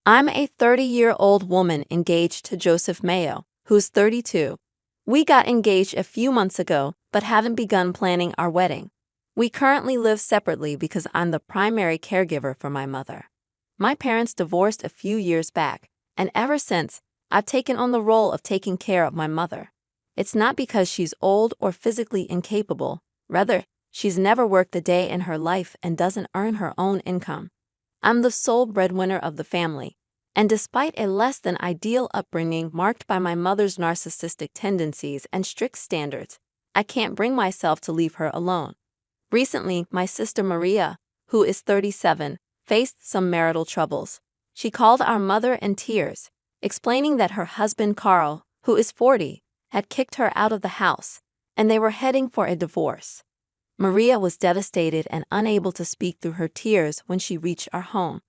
I'm a 30-year-old woman engaged to Joseph Mayo, who's 32. We got engaged a few months ago, but haven't begun planning our wedding. We currently live separately because I'm the primary caregiver for my mother. My parents divorced a few years back, and ever since, I've taken on the role of taking care of my mother. It's not because she's old or physically incapable. Rather, she's never worked a day in her life and doesn't earn her own income. I'm the sole breadwinner of the family, and despite a less than ideal upbringing marked by my mother's narcissistic tendencies and strict standards, I can't bring myself to leave her alone. Recently, my sister Maria, who is 37, faced some marital troubles. She called our mother in tears, explaining that her husband Carl, who is 40, had kicked her out of the house, and they were heading for a divorce. Maria was devastated and unable to speak through her tears when she reached our home.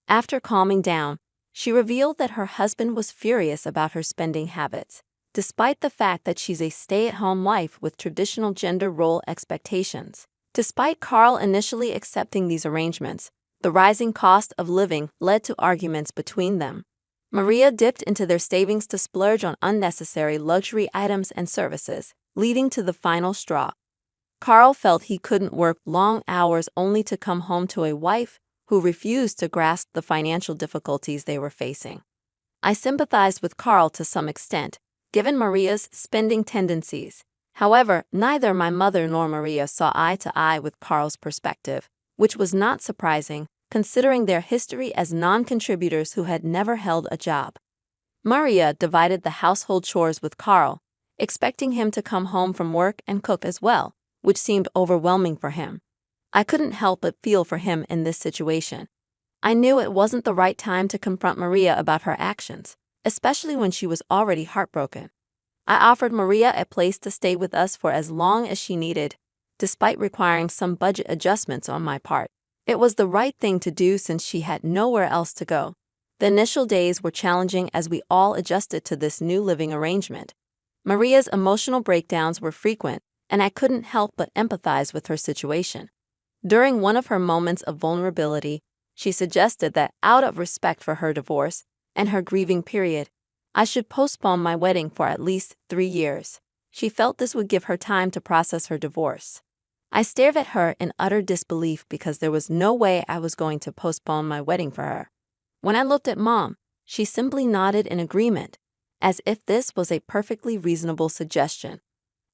After calming down, she revealed that her husband was furious about her spending habits, despite the fact that she's a stay-at-home wife with traditional gender role expectations. Despite Carl initially accepting these arrangements, the rising cost of living led to arguments between them. Maria dipped into their savings to splurge on unnecessary luxury items and services, leading to the final straw. Carl felt he couldn't work long hours only to come home to a wife who refused to grasp the financial difficulties they were facing. I sympathized with Carl to some extent, given Maria's spending tendencies. However, neither my mother nor Maria saw eye to eye with Carl's perspective, which was not surprising, considering their history as non-contributors who had never held a job. Maria divided the household chores with Carl, expecting him to come home from work and cook as well, which seemed overwhelming for him. I couldn't help but feel for him in this situation. I knew it wasn't the right time to confront Maria about her actions, especially when she was already heartbroken. I offered Maria a place to stay with us for as long as she needed, despite requiring some budget adjustments on my part. It was the right thing to do since she had nowhere else to go. The initial days were challenging as we all adjusted to this new living arrangement. Maria's emotional breakdowns were frequent, and I couldn't help but empathize with her situation. During one of her moments of vulnerability, she suggested that, out of respect for her divorce and her grieving period, I should postpone my wedding for at least 3 years. She felt this would give her time to process her divorce. I stared at her in utter disbelief because there was no way I was going to postpone my wedding for her. When I looked at Mom, she simply nodded in agreement, as if this was a perfectly reasonable suggestion.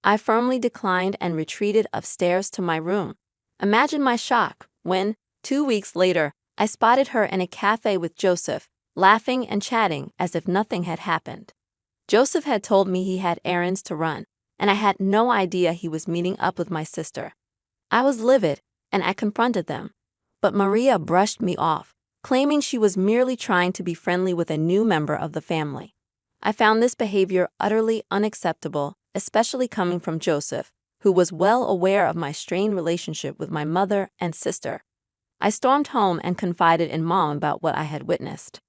I firmly declined and retreated upstairs to my room. Imagine my shock when, 2 weeks later, I spotted her in a cafe with Joseph, laughing and chatting as if nothing had happened. Joseph had told me he had errands to run, and I had no idea he was meeting up with my sister. I was livid, and I confronted them, but Maria brushed me off, claiming she was merely trying to be friendly with a new member of the family. I found this behavior utterly unacceptable, especially coming from Joseph, who was well aware of my strained relationship with my mother and sister. I stormed home and confided in Mom about what I had witnessed.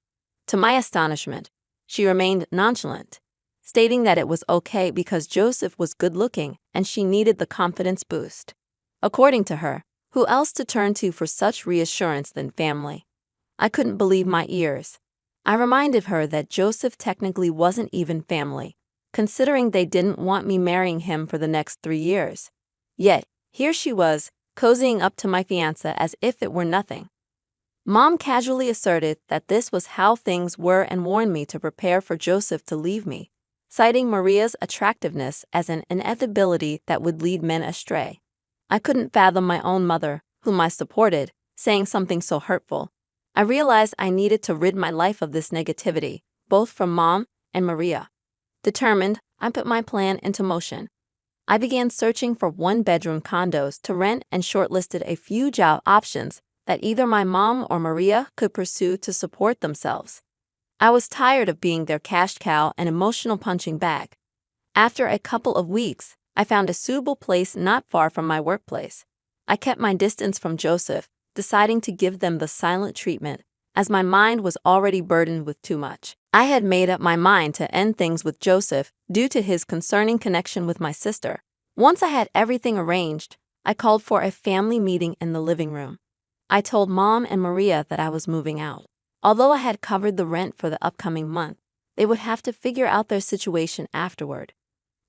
To my astonishment, she remained nonchalant, stating that it was okay because Joseph was good-looking and she needed the confidence boost. According to her, who else to turn to for such reassurance than family? I couldn't believe my ears. I reminded her that Joseph technically wasn't even family, considering they didn't want me marrying him for the next 3 years. Yet, here she was, cozying up to my fiancé as if it were nothing. Mom casually asserted that this was how things were and warned me to prepare for Joseph to leave me, citing Maria's attractiveness as an inevitability that would lead men astray. I couldn't fathom my own mother, whom I supported, saying something so hurtful. I realized I needed to rid my life of this negativity, both from Mom and Maria. Determined, I put my plan into motion. I began searching for one-bedroom condos to rent and shortlisted a few job options that either my mom or Maria could pursue to support themselves. I was tired of being their cash cow and emotional punching bag. After a couple of weeks, I found a suitable place not far from my workplace. I kept my distance from Joseph, deciding to give them the silent treatment, as my mind was already burdened with too much. I had made up my mind to end things with Joseph due to his concerning connection with my sister. Once I had everything arranged, I called for a family meeting in the living room. I told Mom and Maria that I was moving out. Although I had covered the rent for the upcoming month, they would have to figure out their situation afterward.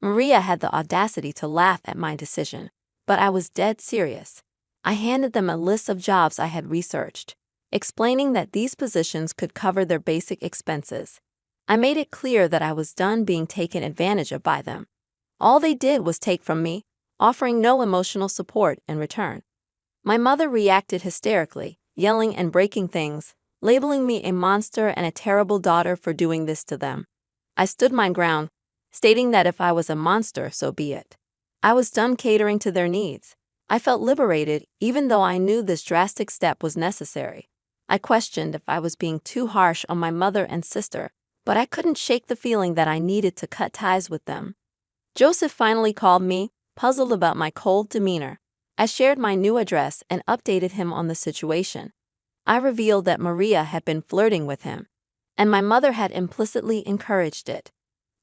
Maria had the audacity to laugh at my decision, but I was dead serious. I handed them a list of jobs I had researched, explaining that these positions could cover their basic expenses. I made it clear that I was done being taken advantage of by them. All they did was take from me, offering no emotional support in return. My mother reacted hysterically, yelling and breaking things, labeling me a monster and a terrible daughter for doing this to them. I stood my ground, stating that if I was a monster, so be it. I was done catering to their needs. I felt liberated, even though I knew this drastic step was necessary. I questioned if I was being too harsh on my mother and sister, but I couldn't shake the feeling that I needed to cut ties with them. Joseph finally called me, puzzled about my cold demeanor. I shared my new address and updated him on the situation. I revealed that Maria had been flirting with him, and my mother had implicitly encouraged it.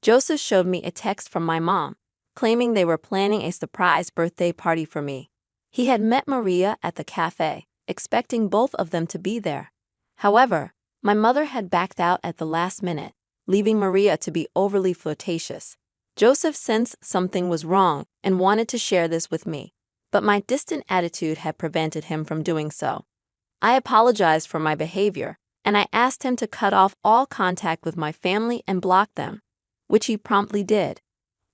Joseph showed me a text from my mom, claiming they were planning a surprise birthday party for me. He had met Maria at the cafe, expecting both of them to be there. However, my mother had backed out at the last minute, leaving Maria to be overly flirtatious. Joseph sensed something was wrong and wanted to share this with me, but my distant attitude had prevented him from doing so. I apologized for my behavior, and I asked him to cut off all contact with my family and block them, which he promptly did.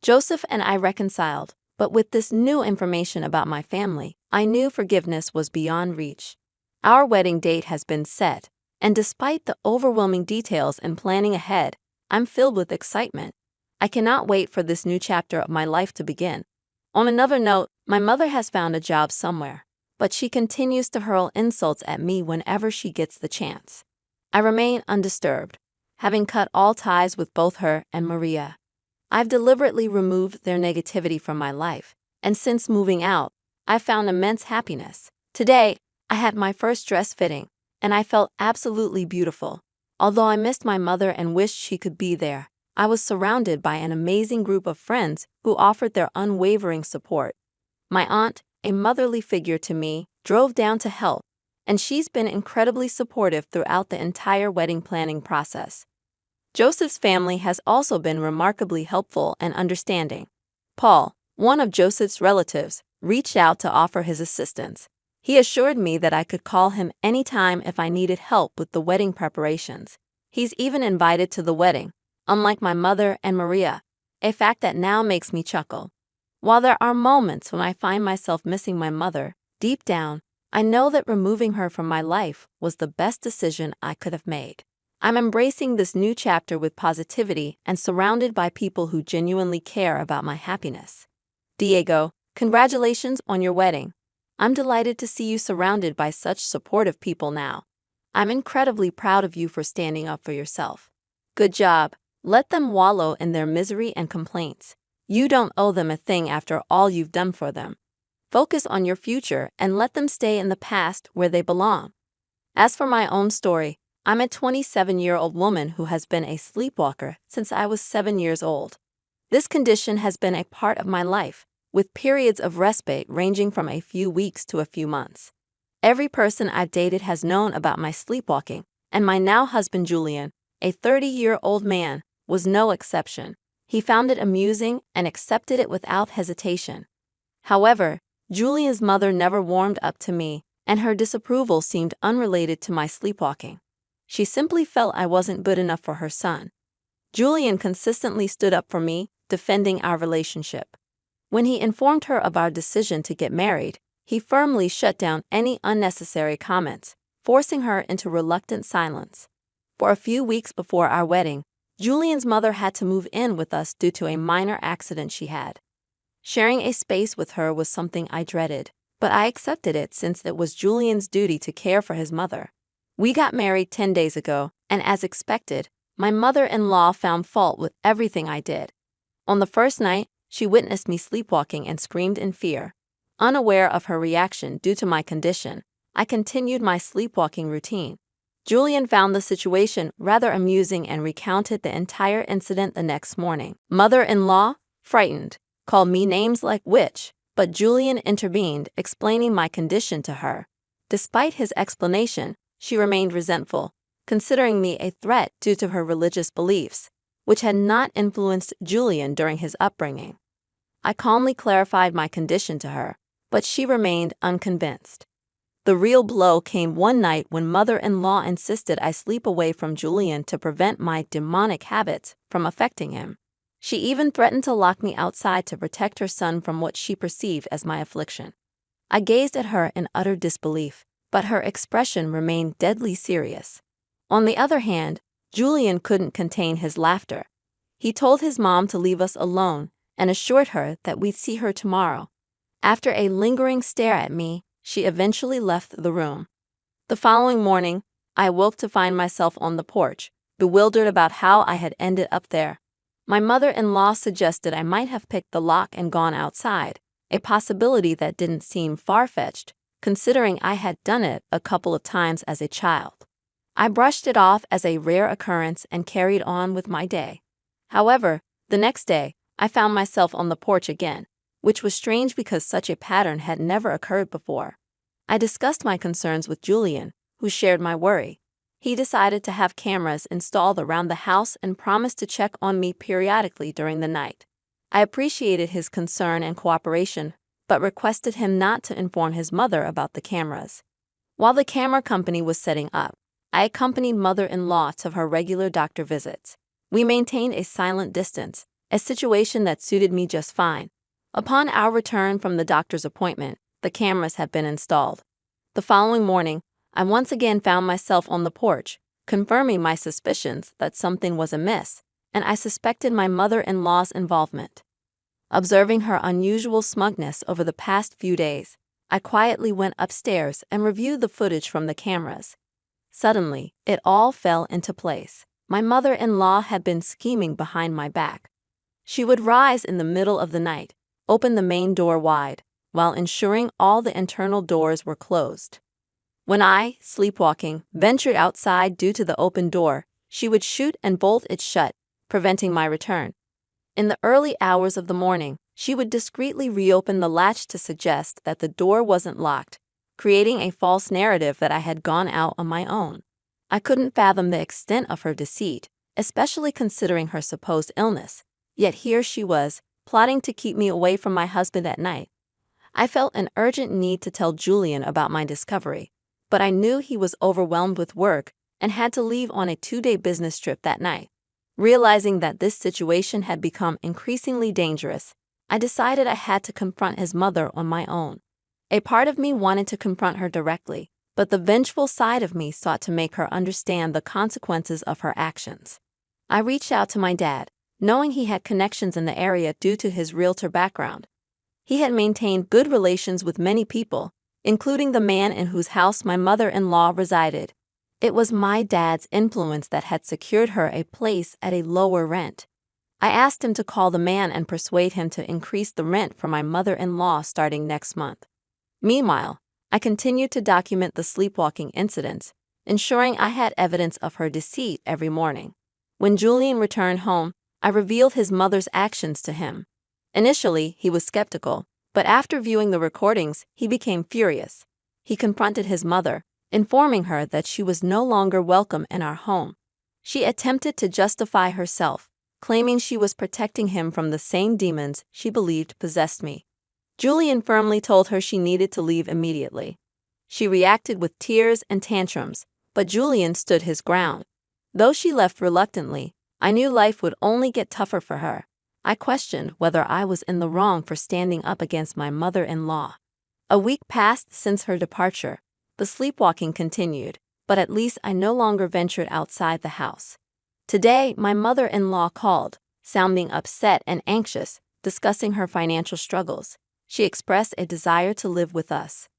Joseph and I reconciled, but with this new information about my family, I knew forgiveness was beyond reach. Our wedding date has been set, and despite the overwhelming details and planning ahead, I'm filled with excitement. I cannot wait for this new chapter of my life to begin. On another note, my mother has found a job somewhere, but she continues to hurl insults at me whenever she gets the chance. I remain undisturbed, having cut all ties with both her and Maria. I've deliberately removed their negativity from my life, and since moving out, I've found immense happiness. Today, I had my first dress fitting, and I felt absolutely beautiful. Although I missed my mother and wished she could be there, I was surrounded by an amazing group of friends who offered their unwavering support. My aunt, a motherly figure to me, drove down to help, and she's been incredibly supportive throughout the entire wedding planning process. Joseph's family has also been remarkably helpful and understanding. Paul, one of Joseph's relatives, reached out to offer his assistance. He assured me that I could call him anytime if I needed help with the wedding preparations. He's even invited to the wedding, unlike my mother and Maria, a fact that now makes me chuckle. While there are moments when I find myself missing my mother, deep down, I know that removing her from my life was the best decision I could have made. I'm embracing this new chapter with positivity and surrounded by people who genuinely care about my happiness. Diego, congratulations on your wedding. I'm delighted to see you surrounded by such supportive people now. I'm incredibly proud of you for standing up for yourself. Good job. Let them wallow in their misery and complaints. You don't owe them a thing after all you've done for them. Focus on your future and let them stay in the past where they belong. As for my own story, I'm a 27-year-old woman who has been a sleepwalker since I was 7 years old. This condition has been a part of my life, with periods of respite ranging from a few weeks to a few months. Every person I've dated has known about my sleepwalking, and my now husband Julian, a 30-year-old man, was no exception. He found it amusing and accepted it without hesitation. However, Julian's mother never warmed up to me, and her disapproval seemed unrelated to my sleepwalking. She simply felt I wasn't good enough for her son. Julian consistently stood up for me, defending our relationship. When he informed her of our decision to get married, he firmly shut down any unnecessary comments, forcing her into reluctant silence. For a few weeks before our wedding, Julian's mother had to move in with us due to a minor accident she had. Sharing a space with her was something I dreaded, but I accepted it since it was Julian's duty to care for his mother. We got married 10 days ago, and as expected, my mother-in-law found fault with everything I did. On the first night, she witnessed me sleepwalking and screamed in fear. Unaware of her reaction due to my condition, I continued my sleepwalking routine. Julian found the situation rather amusing and recounted the entire incident the next morning. Mother-in-law, frightened, called me names like witch, but Julian intervened, explaining my condition to her. Despite his explanation, she remained resentful, considering me a threat due to her religious beliefs, which had not influenced Julian during his upbringing. I calmly clarified my condition to her, but she remained unconvinced. The real blow came one night when mother-in-law insisted I sleep away from Julian to prevent my demonic habits from affecting him. She even threatened to lock me outside to protect her son from what she perceived as my affliction. I gazed at her in utter disbelief, but her expression remained deadly serious. On the other hand, Julian couldn't contain his laughter. He told his mom to leave us alone and assured her that we'd see her tomorrow. After a lingering stare at me, she eventually left the room. The following morning, I awoke to find myself on the porch, bewildered about how I had ended up there. My mother-in-law suggested I might have picked the lock and gone outside, a possibility that didn't seem far-fetched, considering I had done it a couple of times as a child. I brushed it off as a rare occurrence and carried on with my day. However, the next day, I found myself on the porch again, which was strange because such a pattern had never occurred before. I discussed my concerns with Julian, who shared my worry. He decided to have cameras installed around the house and promised to check on me periodically during the night. I appreciated his concern and cooperation, but requested him not to inform his mother about the cameras. While the camera company was setting up, I accompanied mother-in-law to her regular doctor visits. We maintained a silent distance, a situation that suited me just fine. Upon our return from the doctor's appointment, the cameras had been installed. The following morning, I once again found myself on the porch, confirming my suspicions that something was amiss, and I suspected my mother-in-law's involvement. Observing her unusual smugness over the past few days, I quietly went upstairs and reviewed the footage from the cameras. Suddenly, it all fell into place. My mother-in-law had been scheming behind my back. She would rise in the middle of the night, open the main door wide, while ensuring all the internal doors were closed. When I, sleepwalking, ventured outside due to the open door, she would shoot and bolt it shut, preventing my return. In the early hours of the morning, she would discreetly reopen the latch to suggest that the door wasn't locked, creating a false narrative that I had gone out on my own. I couldn't fathom the extent of her deceit, especially considering her supposed illness. Yet here she was, plotting to keep me away from my husband at night. I felt an urgent need to tell Julian about my discovery, but I knew he was overwhelmed with work and had to leave on a 2-day business trip that night. Realizing that this situation had become increasingly dangerous, I decided I had to confront his mother on my own. A part of me wanted to confront her directly, but the vengeful side of me sought to make her understand the consequences of her actions. I reached out to my dad, knowing he had connections in the area due to his realtor background. He had maintained good relations with many people, including the man in whose house my mother-in-law resided. It was my dad's influence that had secured her a place at a lower rent. I asked him to call the man and persuade him to increase the rent for my mother-in-law starting next month. Meanwhile, I continued to document the sleepwalking incidents, ensuring I had evidence of her deceit every morning. When Julian returned home, I revealed his mother's actions to him. Initially, he was skeptical, but after viewing the recordings, he became furious. He confronted his mother, informing her that she was no longer welcome in our home. She attempted to justify herself, claiming she was protecting him from the same demons she believed possessed me. Julian firmly told her she needed to leave immediately. She reacted with tears and tantrums, but Julian stood his ground. Though she left reluctantly, I knew life would only get tougher for her. I questioned whether I was in the wrong for standing up against my mother-in-law. A week passed since her departure. The sleepwalking continued, but at least I no longer ventured outside the house. Today, my mother-in-law called, sounding upset and anxious, discussing her financial struggles. She expressed a desire to live with us.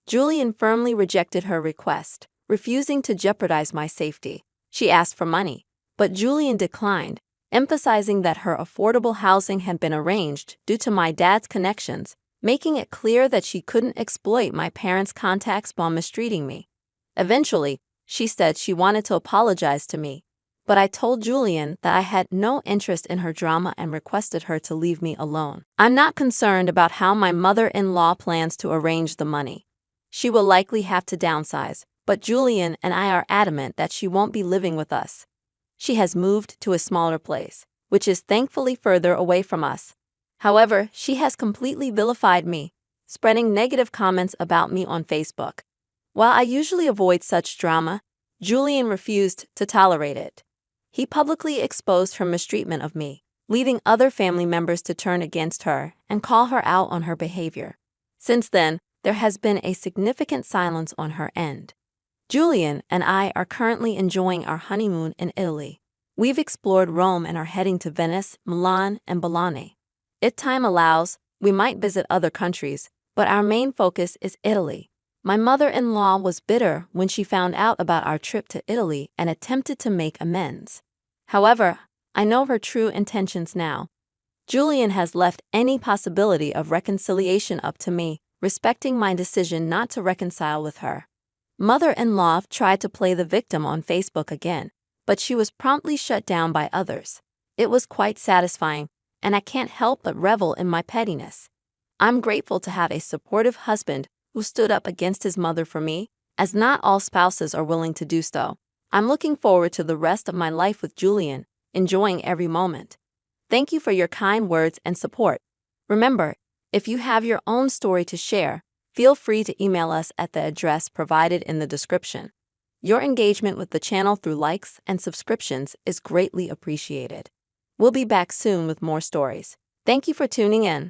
Julian firmly rejected her request, refusing to jeopardize my safety. She asked for money, but Julian declined, emphasizing that her affordable housing had been arranged due to my dad's connections, making it clear that she couldn't exploit my parents' contacts while mistreating me. Eventually, she said she wanted to apologize to me, but I told Julian that I had no interest in her drama and requested her to leave me alone. I'm not concerned about how my mother-in-law plans to arrange the money. She will likely have to downsize, but Julian and I are adamant that she won't be living with us. She has moved to a smaller place, which is thankfully further away from us. However, she has completely vilified me, spreading negative comments about me on Facebook. While I usually avoid such drama, Julian refused to tolerate it. He publicly exposed her mistreatment of me, leading other family members to turn against her and call her out on her behavior. Since then, there has been a significant silence on her end. Julian and I are currently enjoying our honeymoon in Italy. We've explored Rome and are heading to Venice, Milan, and Bologna. If time allows, we might visit other countries, but our main focus is Italy. My mother-in-law was bitter when she found out about our trip to Italy and attempted to make amends. However, I know her true intentions now. Julian has left any possibility of reconciliation up to me, respecting my decision not to reconcile with her. Mother-in-law tried to play the victim on Facebook again, but she was promptly shut down by others. It was quite satisfying, and I can't help but revel in my pettiness. I'm grateful to have a supportive husband who stood up against his mother for me, as not all spouses are willing to do so. I'm looking forward to the rest of my life with Julian, enjoying every moment. Thank you for your kind words and support. Remember, if you have your own story to share, feel free to email us at the address provided in the description. Your engagement with the channel through likes and subscriptions is greatly appreciated. We'll be back soon with more stories. Thank you for tuning in.